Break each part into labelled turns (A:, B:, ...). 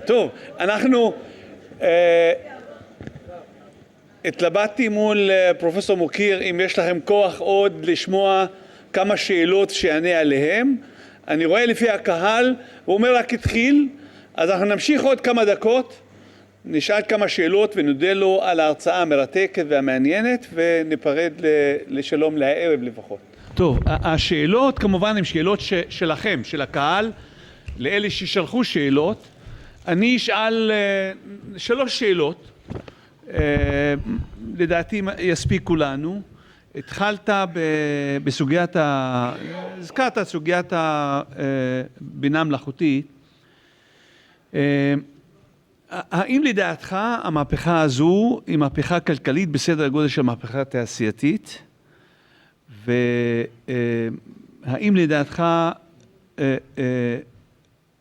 A: טוב, אנחנו התלבטתי מול פרופסור מוקיר אם יש לכם כוח עוד לשמוע כמה שאלות שיענה עליהם. אני רואה לפי הקהל, הוא אומר רק התחיל, אז אנחנו נמשיך עוד כמה דקות, נשאל כמה שאלות ונודה לו על ההרצאה המרתקת והמעניינת וניפרד לשלום לערב לפחות. טוב, השאלות כמובן הן שאלות שלכם, של הקהל, לאלה ששלחו שאלות. אני אשאל 3 שאלות, לדעתי יספיקו לנו. התחלת בסוגיית, הזכרת סוגיית הבינה מלאכותית. האם לדעתך המהפכה הזו היא מהפכה כלכלית בסדר הגודל של מהפכה תעשייתית? והאם לדעתך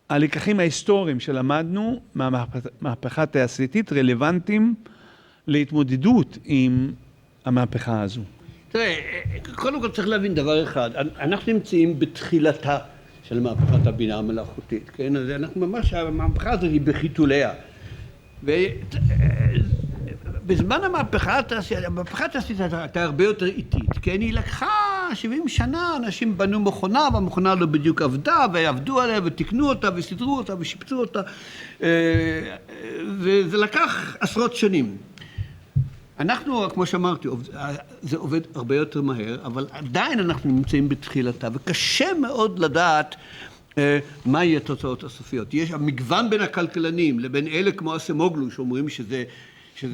A: הלקחים ההיסטוריים שלמדנו מהמהפכה התעשייתית רלוונטיים להתמודדות עם המהפכה הזו?
B: תראה, קודם כל צריך להבין דבר אחד, אנחנו נמצאים בתחילתה של מהפכת הבינה המלאכותית, כן? אז אנחנו ממש, המהפכה הזאת היא בחיתוליה. בזמן המהפכה התעשייתית הייתה הרבה יותר איטית, כן? היא לקחה 70 שנה, אנשים בנו מכונה, והמכונה לא בדיוק עבדה, ועבדו עליה, ותקנו אותה, וסידרו אותה, ושיפצו אותה, וזה לקח עשרות שנים. אנחנו, כמו שאמרתי, זה עובד הרבה יותר מהר, אבל עדיין אנחנו נמצאים בתחילתה, וקשה מאוד לדעת מה יהיה התוצאות הסופיות. יש המגוון בין הכלכלנים לבין אלה כמו אסמוגלו, שאומרים שזה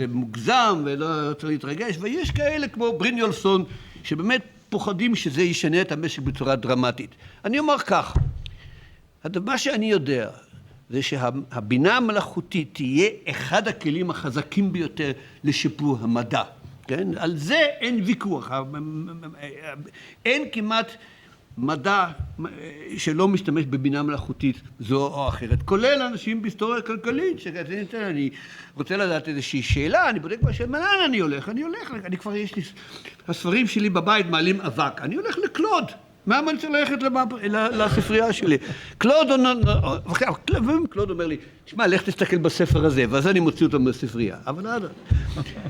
B: מוגזם ולא צריך להתרגש, ויש כאלה כמו בריניולסון, שבאמת פוחדים שזה ישנה את המשק בצורה דרמטית. אני אומר כך, מה שאני יודע, זה שהבינה המלאכותית תהיה אחד הכלים החזקים ביותר לשיפור המדע. כן? על זה אין ויכוח. אין כמעט מדע שלא משתמש בבינה מלאכותית זו או אחרת. כולל אנשים בהיסטוריה כלכלית. אני רוצה לדעת איזושהי שאלה, אני בודק בשאלה, לאן אני הולך? אני כבר יש לי, הספרים שלי בבית מעלים אבק. אני הולך לקלוד. מה אני צריך ללכת לספרייה שלי? קלוד אומר לי, תשמע, לך תסתכל בספר הזה, ואז אני מוציא אותו מהספרייה. אבל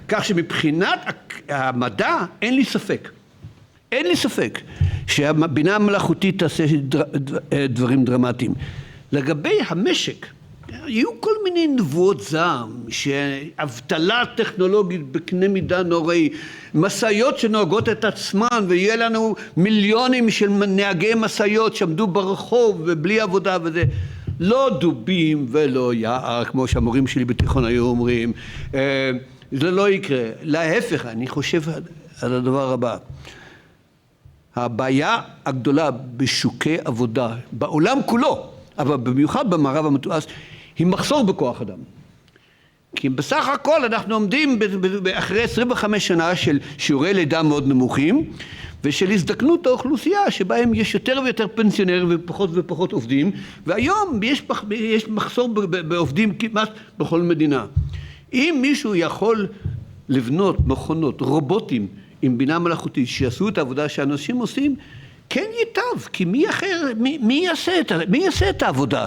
B: כך שמבחינת המדע, אין לי ספק שהבינה המלאכותית תעשה דברים דרמטיים. לגבי המשק, יהיו כל מיני נבואות זעם, שאבטלה טכנולוגית בקנה מידה נוראי, מסעיות שנוהגות את עצמן, ויהיה לנו מיליונים של נהגי מסעיות שעמדו ברחוב ובלי עבודה וזה. לא דובים ולא יער, כמו שהמורים שלי בתיכון היו אומרים. זה לא יקרה. להפך, אני חושב על הדבר הבא. הבעיה הגדולה בשוקי עבודה, בעולם כולו, אבל במיוחד במערב המתועש, היא מחסור בכוח אדם. כי בסך הכל אנחנו עומדים אחרי 25 שנה של שיעורי לידה מאוד נמוכים, ושל הזדקנות האוכלוסייה שבהם יש יותר ויותר פנסיונרים ופחות ופחות עובדים, והיום יש מחסור בעובדים כמעט בכל מדינה. אם מישהו יכול לבנות מכונות, רובוטים עם בינה מלאכותית שיעשו את העבודה שאנשים עושים, כן ייטב, כי מי יעשה את העבודה?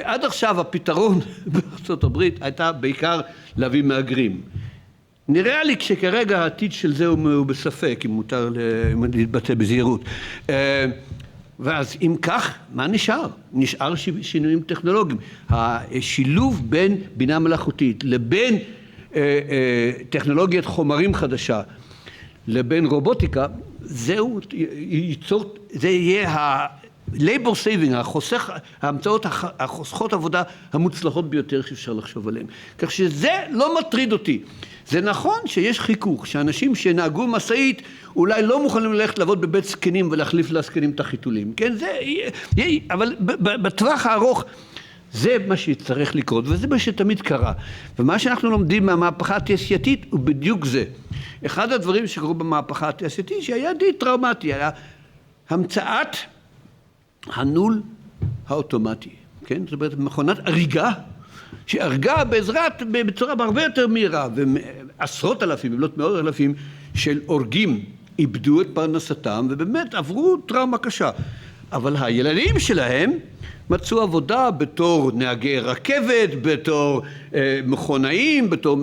B: עד עכשיו הפתרון בארצות הברית הייתה בעיקר להביא מהגרים. נראה לי שכרגע העתיד של זה הוא בספק, אם מותר להתבטא בזהירות. ואז אם כך, מה נשאר? נשאר שינויים טכנולוגיים. השילוב בין בינה מלאכותית לבין טכנולוגיית חומרים חדשה לבין רובוטיקה, זה יהיה labor saving, ההמצאות החוסכות עבודה המוצלחות ביותר שאפשר לחשוב עליהן. כך שזה לא מטריד אותי. זה נכון שיש חיכוך, שאנשים שנהגו מסעית אולי לא מוכנים ללכת לעבוד בבית זקנים ולהחליף לזקנים את החיתולים. כן, אבל בטווח הארוך זה מה שצריך לקרות, וזה מה שתמיד קרה. ומה שאנחנו לומדים מהמהפכה התעשייתית הוא בדיוק זה. אחד הדברים שקרו במהפכה התעשייתית שהיה די טראומטי, היה המצאת הנול האוטומטי, כן? זאת אומרת, מכונת אריגה, שהרגה בצורה הרבה יותר מהירה, ועשרות אלפים, אם לא מאות אלפים, של אורגים איבדו את פרנסתם, ובאמת עברו טראומה קשה. אבל הילדים שלהם מצאו עבודה בתור נהגי רכבת, בתור מכונאים, בתור...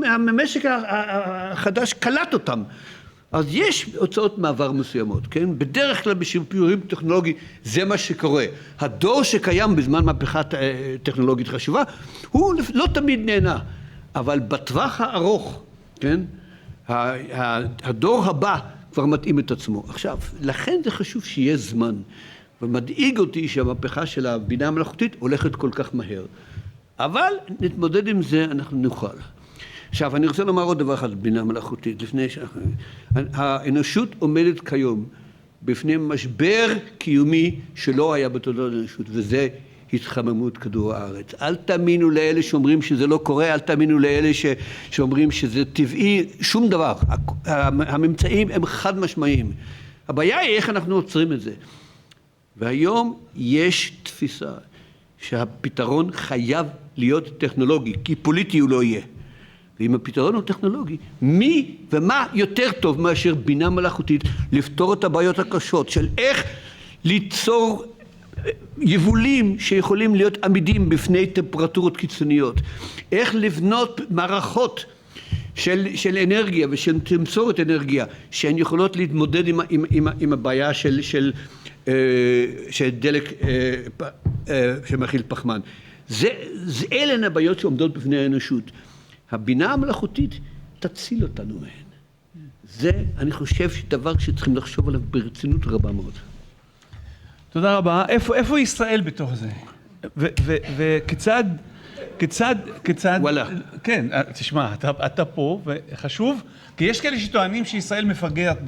B: המשק החדש קלט אותם. אז יש הוצאות מעבר מסוימות, כן? בדרך כלל בשיפורים טכנולוגיים זה מה שקורה. הדור שקיים בזמן מהפכה טכנולוגית חשובה, הוא לא תמיד נהנה, אבל בטווח הארוך, כן? הדור הבא כבר מתאים את עצמו. עכשיו, לכן זה חשוב שיהיה זמן, ומדאיג אותי שהמהפכה של הבינה המלאכותית הולכת כל כך מהר. אבל נתמודד עם זה, אנחנו נוכל. עכשיו, אני רוצה לומר עוד דבר אחד, בינה מלאכותית, האנושות עומדת כיום בפני משבר קיומי שלא היה בתולדות האנושות, וזה התחממות כדור הארץ. אל תאמינו לאלה שאומרים שזה לא קורה, אל תאמינו לאלה שאומרים שזה טבעי, שום דבר. הממצאים הם חד משמעיים. הבעיה היא איך אנחנו עוצרים את זה. והיום יש תפיסה שהפתרון חייב להיות טכנולוגי, כי פוליטי הוא לא יהיה. ואם הפתרון הוא טכנולוגי, מי ומה יותר טוב מאשר בינה מלאכותית לפתור את הבעיות הקשות של איך ליצור יבולים שיכולים להיות עמידים בפני טמפרטורות קיצוניות, איך לבנות מערכות של אנרגיה ושל תמסורת אנרגיה שהן יכולות להתמודד עם הבעיה של דלק שמכיל פחמן. אלה הבעיות שעומדות בפני האנושות. הבינה המלאכותית תציל אותנו מהן. זה, אני חושב, דבר שצריכים לחשוב עליו ברצינות רבה מאוד.
A: תודה רבה. איפה ישראל בתוך זה? וכיצד...
B: וואלה.
A: כן, תשמע, אתה פה, וחשוב, כי יש כאלה שטוענים שישראל מפגרת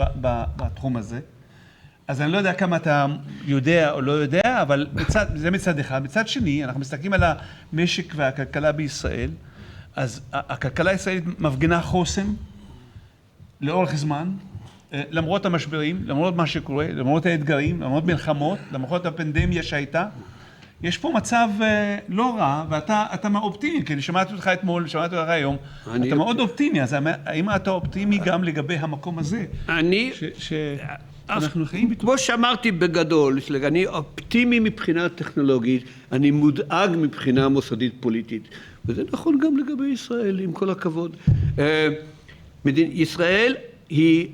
A: בתחום הזה, אז אני לא יודע כמה אתה יודע או לא יודע, אבל זה מצד אחד. מצד שני, אנחנו מסתכלים על המשק והכלכלה בישראל, אז הכלכלה הישראלית מפגינה חוסן לאורך זמן, למרות המשברים, למרות מה שקורה, למרות האתגרים, למרות מלחמות, למרות הפנדמיה שהייתה. יש פה מצב לא רע, ואתה אופטימי, כי אני שמעתי אותך אתמול, שמעתי אותך היום, אתה מאוד אופטימי, אז האם אתה אופטימי גם לגבי המקום הזה? שאנחנו חיים בתוך?
B: כמו שאמרתי בגדול, אני אופטימי מבחינה טכנולוגית, אני מודאג מבחינה מוסדית פוליטית, וזה נכון גם לגבי ישראל, עם כל הכבוד. ישראל היא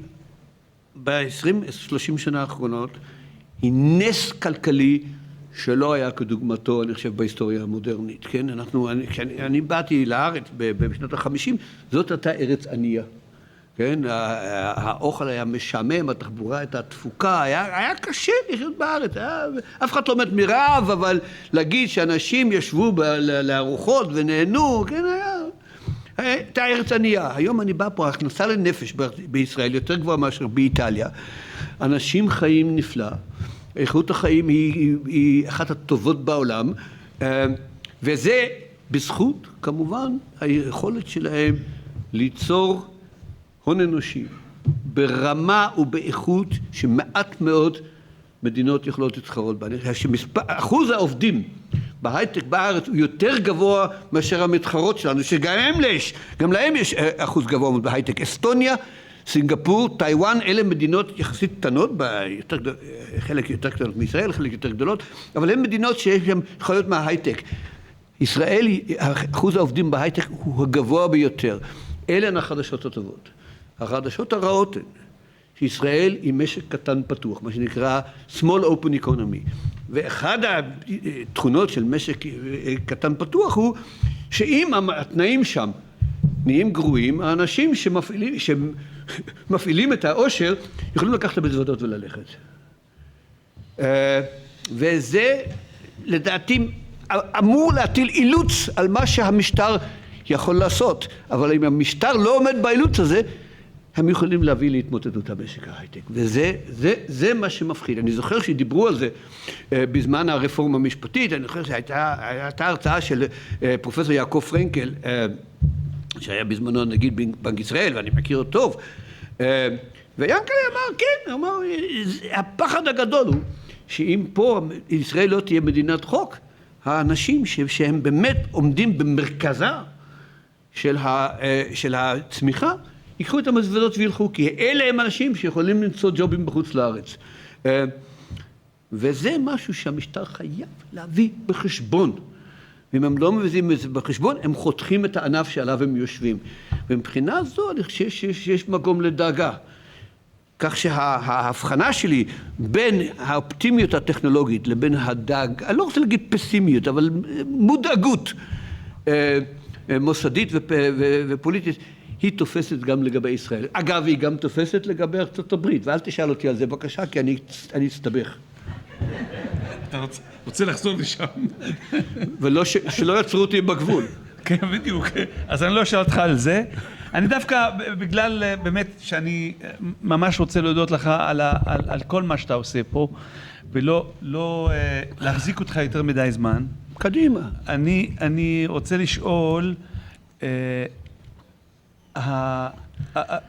B: ב-20-30 שנה האחרונות, היא נס כלכלי שלא היה כדוגמתו, אני חושב, בהיסטוריה המודרנית, כן? כשאני באתי לארץ בשנות ה-50, זאת הייתה ארץ ענייה, כן? האוכל היה משעמם, התחבורה הייתה תפוקה, היה קשה לחיות בארץ, אף אחד לא מת מרעב, אבל להגיד שאנשים ישבו לארוחות ונהנו, כן? הייתה ארץ ענייה. היום אני בא פה, הכנסה לנפש בישראל יותר גבוהה מאשר באיטליה. אנשים חיים נפלא, איכות החיים היא אחת הטובות בעולם, וזה בזכות, כמובן, היכולת שלהם ליצור הון אנושי ברמה ובאיכות שמעט מאוד מדינות יכולות להתחרות בה. אחוז העובדים בהייטק בארץ הוא יותר גבוה מאשר המתחרות שלנו, שגם להם יש אחוז גבוה מאוד בהייטק. אסטוניה, סינגפור, טיואן, אלה מדינות יחסית קטנות, חלק יותר קטנות מישראל, חלק יותר גדולות, אבל הן מדינות שיש להן חיות מההייטק. ישראל, אחוז העובדים בהייטק הוא הגבוה ביותר. אלה הן החדשות הטובות. החדשות הרעות הן שישראל היא משק קטן פתוח, מה שנקרא small open economy. ואחד התכונות של משק קטן פתוח הוא שאם התנאים שם נהיים גרועים, האנשים שמפעילים את העושר יכולים לקחת המזוודות וללכת. וזה לדעתי אמור להטיל אילוץ על מה שהמשטר יכול לעשות, אבל אם המשטר לא עומד באילוץ הזה, הם יכולים להביא להתמוטטות המשק ההייטק, וזה מה שמפחיד. אני זוכר שדיברו על זה בזמן הרפורמה המשפטית, אני זוכר שהייתה הרצאה של פרופסור יעקב פרנקל, שהיה בזמנו נגיד בנק ישראל, ואני מכיר אותו טוב, ויענקל'ה אמר, כן, אמר, הפחד הגדול הוא שאם פה ישראל לא תהיה מדינת חוק, האנשים שהם באמת עומדים במרכזה של הצמיחה, ייקחו את המזוודות וילכו, כי אלה הם אנשים שיכולים למצוא ג'ובים בחוץ לארץ. וזה משהו שהמשטר חייב להביא בחשבון. ואם הם לא מביאים את זה בחשבון, הם חותכים את הענף שעליו הם יושבים. ומבחינה זו אני חושב שיש מקום לדאגה. כך שההבחנה שלי בין האופטימיות הטכנולוגית לבין הדאג, אני לא רוצה להגיד פסימיות, אבל מודאגות מוסדית ופוליטית, היא תופסת גם לגבי ישראל. אגב, היא גם תופסת לגבי ארצות הברית, ואל תשאל אותי על זה בבקשה, כי אני אסתבך.
A: אתה רוצה לחזור לשם.
B: שלא יעצרו אותי בגבול.
A: כן, בדיוק. אז אני לא אשאל אותך על זה. אני דווקא, בגלל באמת שאני ממש רוצה להודות לך על כל מה שאתה עושה פה, ולא להחזיק אותך יותר מדי זמן.
B: קדימה.
A: אני רוצה לשאול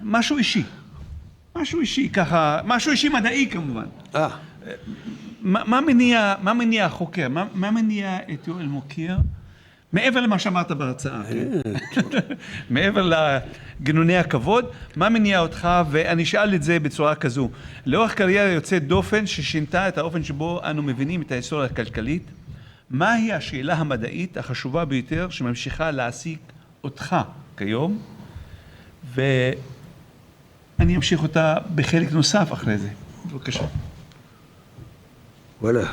A: משהו אישי. משהו אישי, ככה, משהו אישי מדעי כמובן. מה מניע החוקר? מה מניע את יואל מוקיר? מעבר למה שאמרת בהרצאה, מעבר לגינוני הכבוד, מה מניע אותך? ואני אשאל את זה בצורה כזו. לאורך קריירה יוצאת דופן ששינתה את האופן שבו אנו מבינים את ההיסטוריה הכלכלית, מהי השאלה המדעית החשובה ביותר שממשיכה להעסיק אותך כיום? ואני אמשיך אותה בחלק נוסף אחרי זה. בבקשה.
B: וואלה.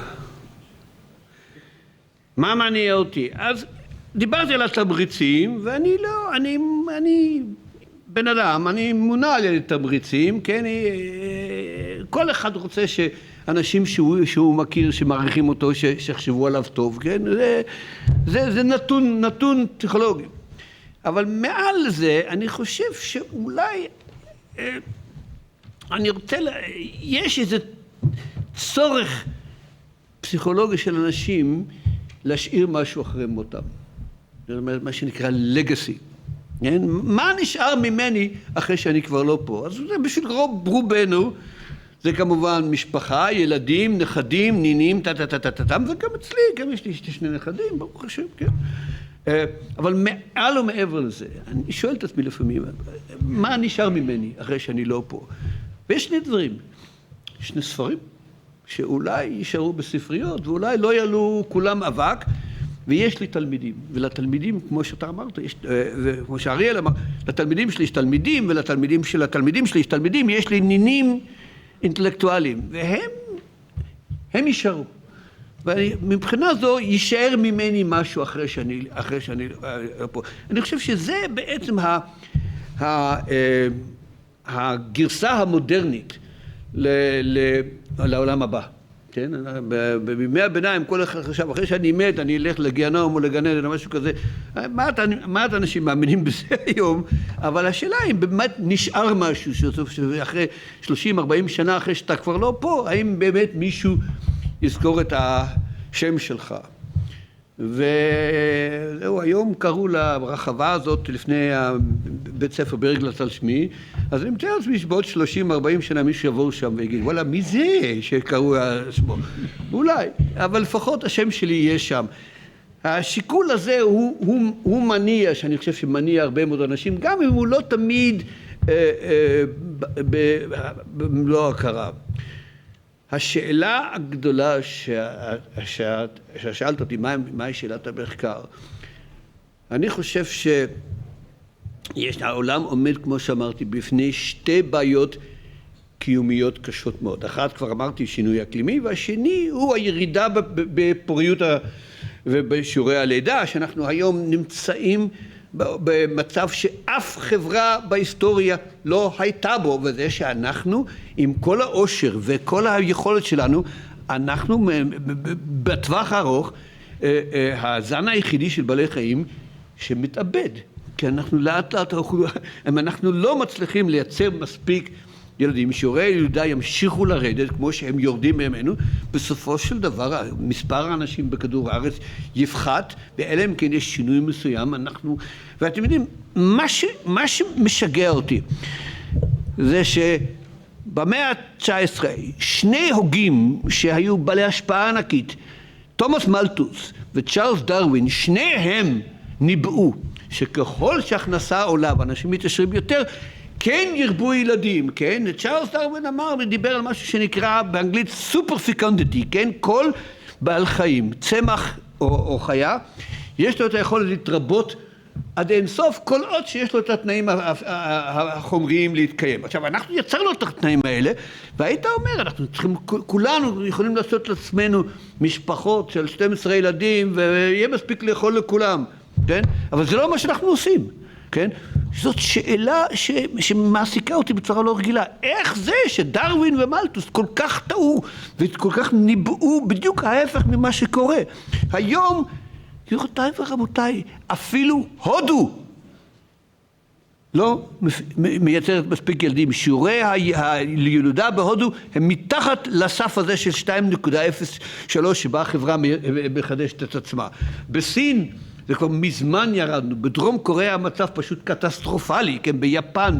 B: מה מניע אותי? אז דיברתי על התמריצים, ואני לא, אני בן אדם, אני מונע על ידי תמריצים, כן? כל אחד רוצה שאנשים שהוא מכיר, שמעריכים אותו, שיחשבו עליו טוב, כן? זה נתון פסיכולוגי. אבל מעל זה, אני חושב שאולי, אני רוצה, יש איזה צורך פסיכולוגי של אנשים להשאיר משהו אחרי מותם. זאת אומרת, מה שנקרא legacy. מה נשאר ממני אחרי שאני כבר לא פה? אז זה בשביל רובנו, זה כמובן משפחה, ילדים, נכדים, נינים, וגם אצלי, גם יש לי שני נכדים, ברוך השם, כן. אבל מעל ומעבר לזה, אני שואל את עצמי לפעמים, מה נשאר ממני אחרי שאני לא פה? ויש שני דברים, שני ספרים, שאולי יישארו בספריות, ואולי לא יעלו כולם אבק, ויש לי תלמידים, ולתלמידים, כמו שאתה אמרת, וכמו שאריאל אמר, לתלמידים שלי יש תלמידים, ולתלמידים של התלמידים שלי יש תלמידים, יש לי נינים אינטלקטואליים, והם יישארו. ומבחינה זו יישאר ממני משהו אחרי שאני פה. אני חושב שזה בעצם הגרסה המודרנית לעולם הבא. כן? בימי הביניים כל אחד חשב, אחרי שאני מת, אני אלך לגיהנום או לגן עדן או משהו כזה. מעט אנשים מאמינים בזה היום, אבל השאלה היא, באמת נשאר משהו, שאחרי 30-40 שנה אחרי שאתה כבר לא פה, האם באמת מישהו יזכור את השם שלך? וזהו, היום קראו לרחבה הזאת לפני בית ספר ברגלס על שמי, אז אני מתאר לעצמי שבעוד 30-40 שנה מישהו יבוא שם ויגיד, וואלה, מי זה שקראו שמו? אולי, אבל לפחות השם שלי יהיה שם. השיקול הזה הוא מניע, שאני חושב שמניע הרבה מאוד אנשים, גם אם הוא לא תמיד במלוא הכרה. השאלה הגדולה ששאלת אותי, מהי שאלת המחקר? אני חושב העולם עומד, כמו שאמרתי, בפני שתי בעיות קיומיות קשות מאוד. אחת, כבר אמרתי, שינוי אקלימי, והשני הוא הירידה בפוריות ובשיעורי הלידה, שאנחנו היום נמצאים במצב שאף חברה בהיסטוריה לא הייתה בו, וזה שאנחנו עם כל העושר וכל היכולת שלנו, אנחנו בטווח הארוך הזן היחידי של בעלי חיים שמתאבד, כי אנחנו לאט לאט אנחנו לא מצליחים לייצר מספיק ילדים. שיעורי הילודה ימשיכו לרדת כמו שהם יורדים ממנו, בסופו של דבר מספר האנשים בכדור הארץ יפחת, ואלה אם כן יש שינוי מסוים. ואתם יודעים, מה שמשגע אותי זה שבמאה ה-19 שני הוגים שהיו בעלי השפעה ענקית, תומאס מלתוס וצ'ארלס דרווין, שניהם ניבאו שככל שהכנסה עולה ואנשים מתעשרים יותר, כן ירבו ילדים, כן? צ'ארלס דרווין אמר ודיבר על משהו שנקרא באנגלית סופר פקונדיטי, כן? כל בעל חיים, צמח או חיה, יש לו את היכולת להתרבות עד אין סוף, כל עוד שיש לו את התנאים החומריים להתקיים. עכשיו, אנחנו יצרנו את התנאים האלה, והיית אומר, אנחנו צריכים, כולנו יכולים לעשות לעצמנו משפחות של 12 ילדים, ויהיה מספיק לאכול לכולם, כן? אבל זה לא מה שאנחנו עושים, כן? זאת שאלה שמעסיקה אותי בצורה לא רגילה. איך זה שדרווין ומלתוס כל כך טעו, וכל כך ניבאו בדיוק ההפך ממה שקורה? היום, גבירותיי ורבותיי, אפילו הודו לא מייצרת מספיק ילדים. שיעורי הילודה בהודו הם מתחת לסף הזה של 2.03 שבה החברה מחדשת את עצמה. בסין זה כבר מזמן ירדנו, בדרום קוריאה המצב פשוט קטסטרופלי, כן? ביפן,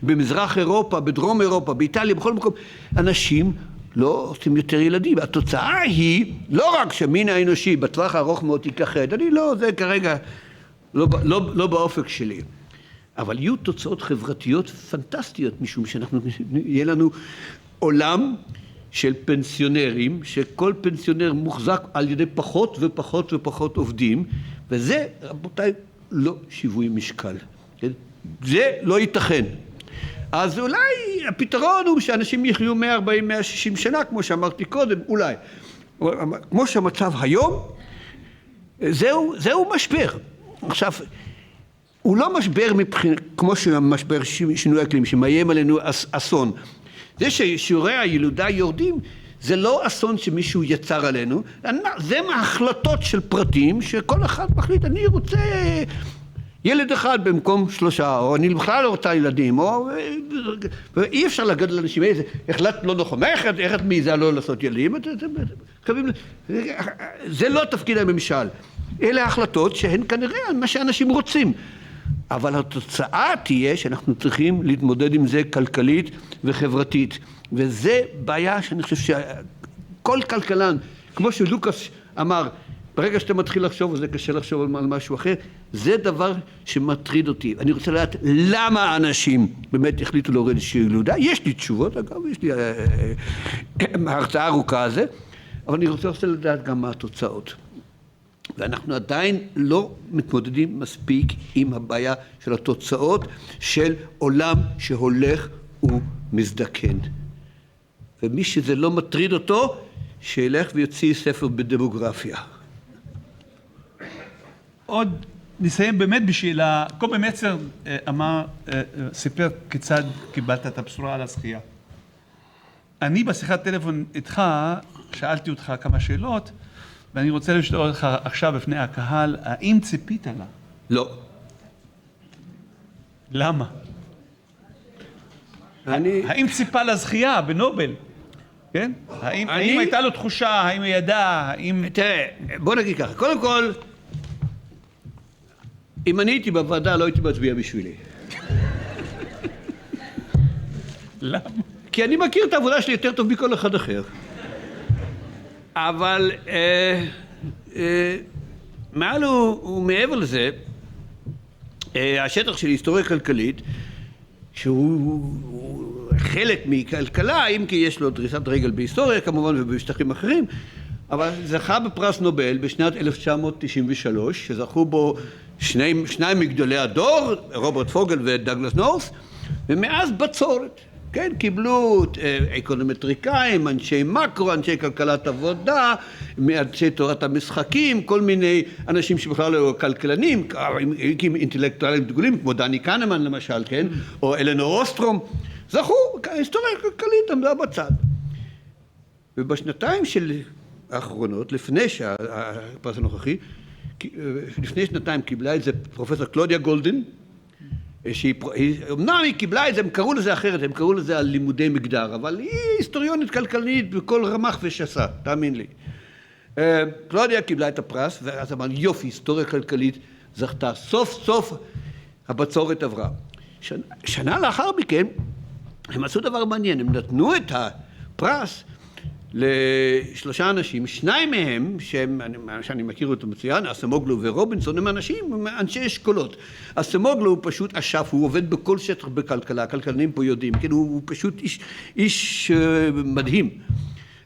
B: במזרח אירופה, בדרום אירופה, באיטליה, בכל מקום, אנשים לא עושים יותר ילדים. התוצאה היא לא רק שמין האנושי בטווח הארוך מאוד ייכחד, אני לא, זה כרגע לא באופק שלי, אבל יהיו תוצאות חברתיות פנטסטיות, משום יהיה לנו עולם של פנסיונרים, שכל פנסיונר מוחזק על ידי פחות ופחות ופחות עובדים, וזה, רבותיי, לא שיווי משקל. כן? זה לא ייתכן. אז אולי הפתרון הוא שאנשים יחיו 140-160 שנה, כמו שאמרתי קודם, אולי. כמו שהמצב היום, זהו משבר. עכשיו, הוא לא משבר כמו שמשבר שינוי אקלים, שמאיים עלינו אסון. זה ששיעורי הילודה יורדים, זה לא אסון שמישהו יצר עלינו, זה מההחלטות של פרטים שכל אחד מחליט, אני רוצה ילד אחד במקום 3, או אני בכלל לא רוצה ילדים, או אי אפשר להגיד לאנשים, החלט לא נכון, איך את מעיזה לא לעשות ילדים? זה לא תפקיד הממשל, אלה החלטות שהן כנראה מה שאנשים רוצים. אבל התוצאה תהיה שאנחנו צריכים להתמודד עם זה כלכלית וחברתית. וזה בעיה שאני חושב שכל כלכלן, כמו שלוקאס אמר, ברגע שאתה מתחיל לחשוב, וזה קשה לחשוב על משהו אחר, זה דבר שמטריד אותי. אני רוצה לדעת למה האנשים באמת החליטו להוריד ילודה. יש לי תשובות, אגב, יש לי הרצאה ארוכה על זה, אבל אני רוצה לדעת גם מה התוצאות. ואנחנו עדיין לא מתמודדים מספיק עם הבעיה של התוצאות של עולם שהולך ומזדקן. ומי שזה לא מטריד אותו, שילך ויוציא ספר בדמוגרפיה.
A: עוד נסיים באמת בשאלה, קובי מצר סיפר כיצד קיבלת את הבשורה על הזכייה. אני בשיחת טלפון איתך, שאלתי אותך כמה שאלות, ואני רוצה לשאול אותך עכשיו בפני הקהל, האם ציפית לה?
B: לא.
A: למה? האם ציפה לזכייה בנובל? כן? האם הייתה לו תחושה, האם הוא ידע, האם...
B: תראה, בוא נגיד ככה, קודם כל, אם אני הייתי בוועדה, לא הייתי מצביע בשבילי.
A: למה?
B: כי אני מכיר את העבודה שלי יותר טוב מכל אחד אחר. אבל מעל ומעבר לזה, השטח של היסטוריה כלכלית, שהוא חלק מכלכלה, אם כי יש לו דריסת רגל בהיסטוריה כמובן ובשטחים אחרים, אבל זכה בפרס נובל בשנת 1993, שזכו בו שניים מגדולי הדור, רוברט פוגל ודאגלס נורת', ומאז בצורת. כן, קיבלו אקונומטריקאים, אנשי מקרו, אנשי כלכלת עבודה, אנשי תורת המשחקים, כל מיני אנשים שבכלל לא כלכלנים, אינטלקטואלים דגולים, כמו דני קנמן למשל, כן, או אלנור אוסטרום, זכו, היסטוריה כלכלית עמדה בצד. ובשנתיים של האחרונות, לפני שהפרס הנוכחי, לפני שנתיים קיבלה את זה פרופסור קלודיה גולדין, אמנם היא קיבלה את זה, הם קראו לזה אחרת, הם קראו לזה על לימודי מגדר, אבל היא היסטוריונית כלכלית בכל רמ"ח ושס"ה, תאמין לי. קלודיה קיבלה את הפרס, ואז אמר, יופי, היסטוריה כלכלית זכתה, סוף סוף הבצורת עברה. שנה לאחר מכן, הם עשו דבר מעניין, הם נתנו את הפרס לשלושה אנשים, שניים מהם, שאני מכיר אותו מצוין, אסמוגלו ורובינסון, הם אנשי אשכולות. אסמוגלו הוא פשוט אשף, הוא עובד בכל שטח בכלכלה, הכלכלנים פה יודעים, כן, הוא פשוט איש מדהים.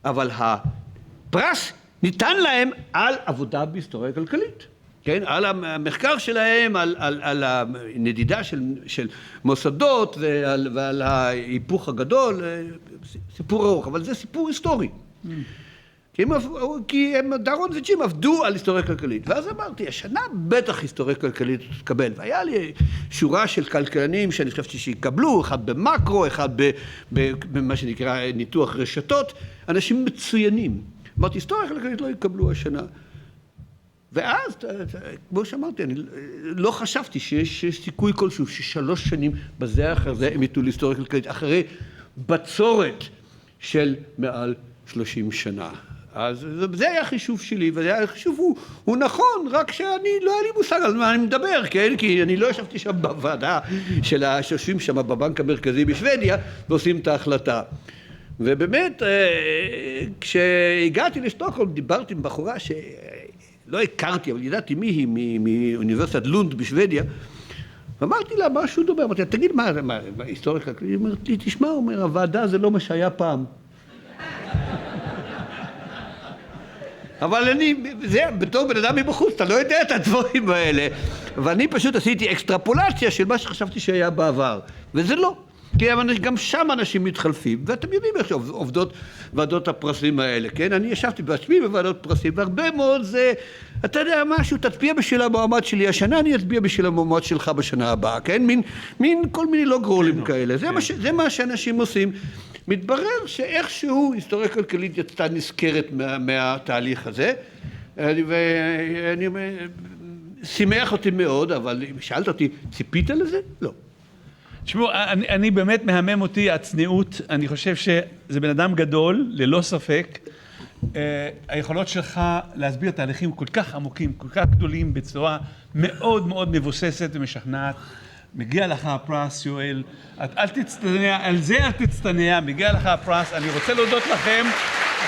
B: אבל הפרס ניתן להם על עבודה בהיסטוריה כלכלית. כן, על המחקר שלהם, על הנדידה של מוסדות ועל ההיפוך הגדול, סיפור ארוך, אבל זה סיפור היסטורי. כי דארון וג'ים עבדו על היסטוריה כלכלית. ואז אמרתי, השנה בטח היסטוריה כלכלית תקבל. והיה לי שורה של כלכלנים שאני חשבתי שיקבלו, אחד במקרו, אחד במה שנקרא ניתוח רשתות, אנשים מצוינים. אמרתי, היסטוריה כלכלית לא יקבלו השנה. ואז, כמו שאמרתי, אני לא חשבתי שיש סיכוי כלשהו ש3 שנים בזה אחר זה הם ייתנו להיסטוריה כלכלית, אחרי בצורת של מעל 30 שנה. אז זה היה חישוב שלי, והחישוב הוא נכון, רק שאני לא היה לי מושג על מה אני מדבר, כן? כי אני לא ישבתי שם בוועדה של שיושבים שם בבנק המרכזי בשוודיה ועושים את ההחלטה. ובאמת, כשהגעתי לשטוקהולם, דיברתי עם בחורה לא הכרתי, אבל ידעתי מי היא, מאוניברסיטת לונד בשוודיה, ואמרתי לה משהו דומה, אמרתי לה, תגיד מה, היסטוריה כלכלית? היא אומרת לי, תשמע, אומר, הוועדה זה לא מה שהיה פעם. אבל זה, בתור בן אדם מבחוץ, אתה לא יודע את הדברים האלה, ואני פשוט עשיתי אקסטרפולציה של מה שחשבתי שהיה בעבר, וזה לא. כי גם שם אנשים מתחלפים, ואתם יודעים איך שעובדות ועדות הפרסים האלה, כן? אני ישבתי בעצמי בוועדות פרסים, והרבה מאוד זה, אתה יודע משהו, תצביע בשביל המועמד שלי השנה, אני אצביע בשביל המועמד שלך בשנה הבאה, כן? מין כל מיני לא גרולים כאלה. זה מה שאנשים עושים. מתברר שאיכשהו היסטוריה כלכלית יצאה נזכרת מהתהליך הזה, ואני שימח אותי מאוד, אבל שאלת אותי, ציפית לזה? לא.
A: תשמעו, אני באמת מהמם אותי הצניעות, אני חושב שזה בן אדם גדול, ללא ספק. היכולות שלך להסביר תהליכים כל כך עמוקים, כל כך גדולים, בצורה מאוד מאוד מבוססת ומשכנעת. מגיע לך הפרס, יואל, אל תצטנע, על זה אל תצטנע, מגיע לך הפרס. אני רוצה להודות לכם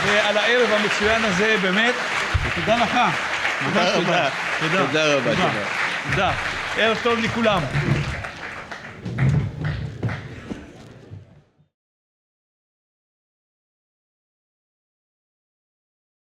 A: על הערב המצוין הזה, באמת, ותודה לך.
B: תודה רבה. תודה רבה.
A: תודה. ערב טוב לכולם.